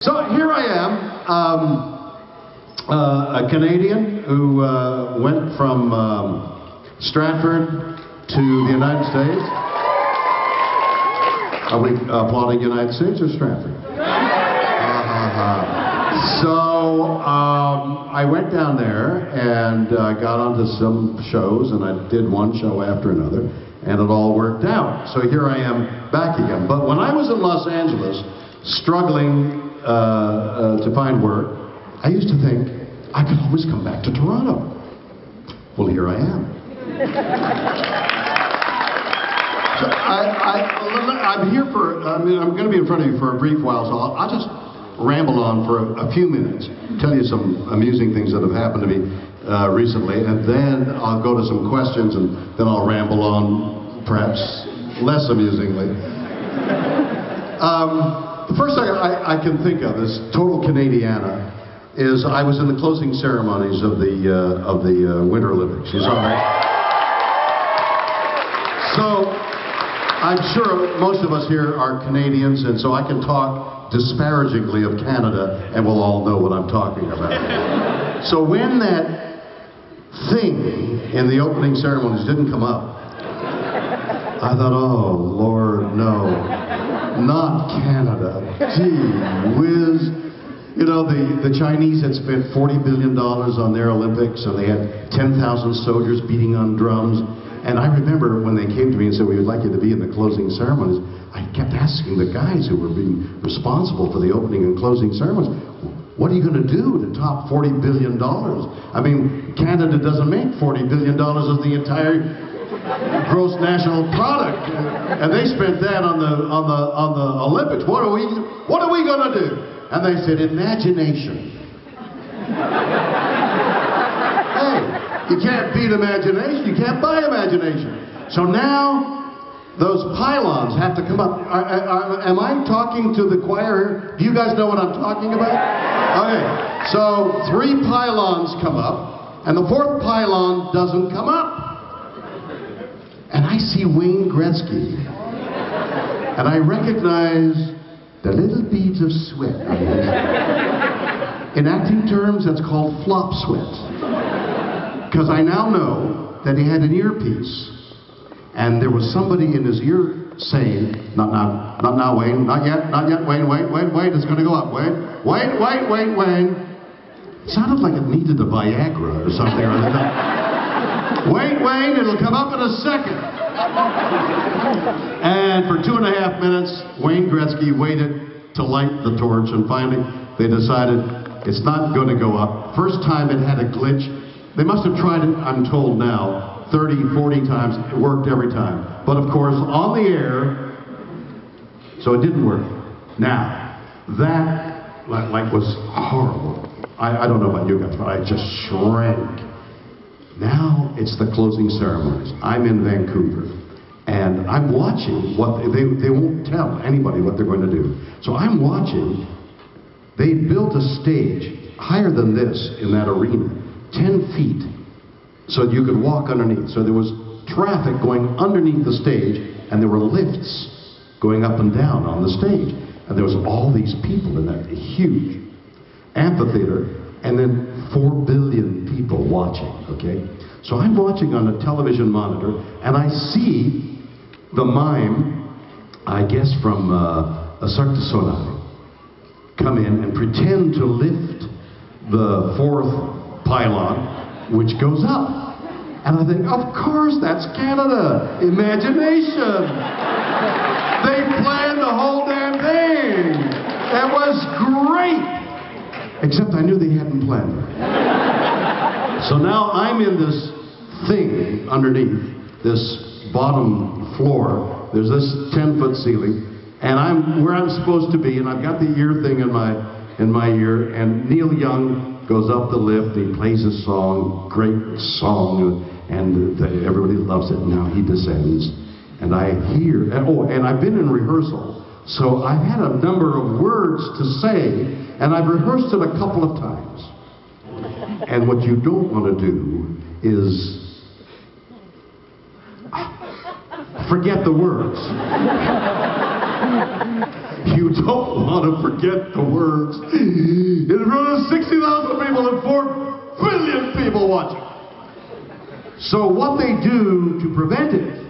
So here I am, a Canadian who went from Stratford to the United States. Are we applauding United States or Stratford? So I went down there and got onto some shows, and I did one show after another, and it all worked out. So here I am back again. But when I was in Los Angeles, struggling to find work, I used to think I could always come back to Toronto. Well, here I am. So I'm here for, I'm going to be in front of you for a brief while, so I'll just ramble on for a few minutes, tell you some amusing things that have happened to me recently, and then I'll go to some questions, and then I'll ramble on perhaps less amusingly. The first thing I can think of is total Canadiana. Is I was in the closing ceremonies of the Winter Olympics. You saw that? So I'm sure most of us here are Canadians, and so I can talk disparagingly of Canada, and we'll all know what I'm talking about. So when that thing in the opening ceremonies didn't come up, I thought, oh Lord, no, not Canada. Gee whiz. You know, the Chinese had spent $40 billion on their Olympics, and they had 10,000 soldiers beating on drums. And I remember when they came to me and said, we would like you to be in the closing ceremonies, I kept asking the guys who were being responsible for the opening and closing ceremonies, what are you going to do to top $40 billion? I mean, Canada doesn't make $40 billion of the entire gross national product, and they spent that on the Olympics. What are we going to do? And they said, imagination. Hey, you can't beat imagination. You can't buy imagination. So now, those pylons have to come up. Am I talking to the choir? Do you guys know what I'm talking about? Okay, so 3 pylons come up, and the 4th pylon doesn't come up. And I see Wayne Gretzky, and I recognize the little beads of sweat on his head. In acting terms, that's called flop sweat. Because I now know that he had an earpiece, and there was somebody in his ear saying, not now, Wayne, not yet, Wayne, wait, it's going to go up, Wayne. It sounded like it needed a Viagra or something or other. Wayne, it'll come up in a second. And for 2.5 minutes, Wayne Gretzky waited to light the torch, and finally they decided it's not going to go up. First time it had a glitch. They must have tried it, I'm told now, 30, 40 times. It worked every time. But of course, on the air, so it didn't work. Now, that was horrible. I don't know about you guys, but I just shrank. Now it's the closing ceremonies. I'm in Vancouver, and I'm watching what they won't tell anybody what they're going to do. So I'm watching. They built a stage higher than this in that arena, 10 feet, so you could walk underneath. So there was traffic going underneath the stage, and there were lifts going up and down on the stage. And there was all these people in that huge amphitheater, and then 4 billion people watching, okay? So I'm watching on a television monitor, and I see the mime, I guess from a Cirque du Soleil, come in and pretend to lift the 4th pylon, which goes up. And I think, of course, that's Canada. Imagination. They planned the whole damn thing. It was great. Except I knew they hadn't planned it. So now I'm in this thing underneath, this bottom floor. There's this 10-foot ceiling, and I'm where I'm supposed to be, and I've got the ear thing in my ear, and Neil Young goes up the lift, and he plays a song, great song, and everybody loves it. Now he descends, and I hear, and I've been in rehearsal, so I've had a number of words to say, and I've rehearsed it a couple of times. And what you don't want to do is forget the words. You don't want to forget the words. In front of 60,000 people and 4 billion people watching. So what they do to prevent it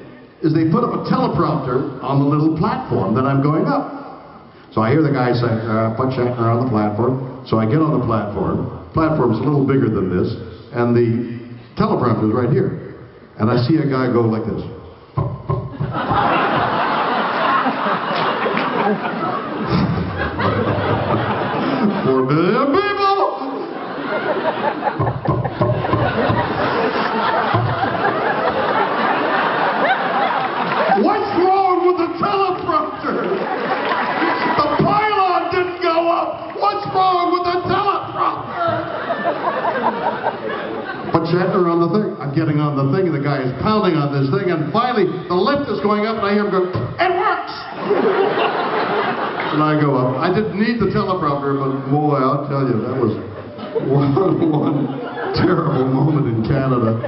is they put up a teleprompter on the little platform that I'm going up. So I hear the guy say, put Shatner on the platform. So I get on the platform. Platform's a little bigger than this, and the teleprompter is right here. And I see a guy go like this. 4 billion people! What's wrong with the teleprompter? The pylon didn't go up! What's wrong with the teleprompter? Put Shatner on the thing. I'm getting on the thing, and the guy is pounding on this thing, and finally the lift is going up, and I hear him go, it works! And I go up. I didn't need the teleprompter, but boy, I'll tell you, that was one terrible moment in Canada.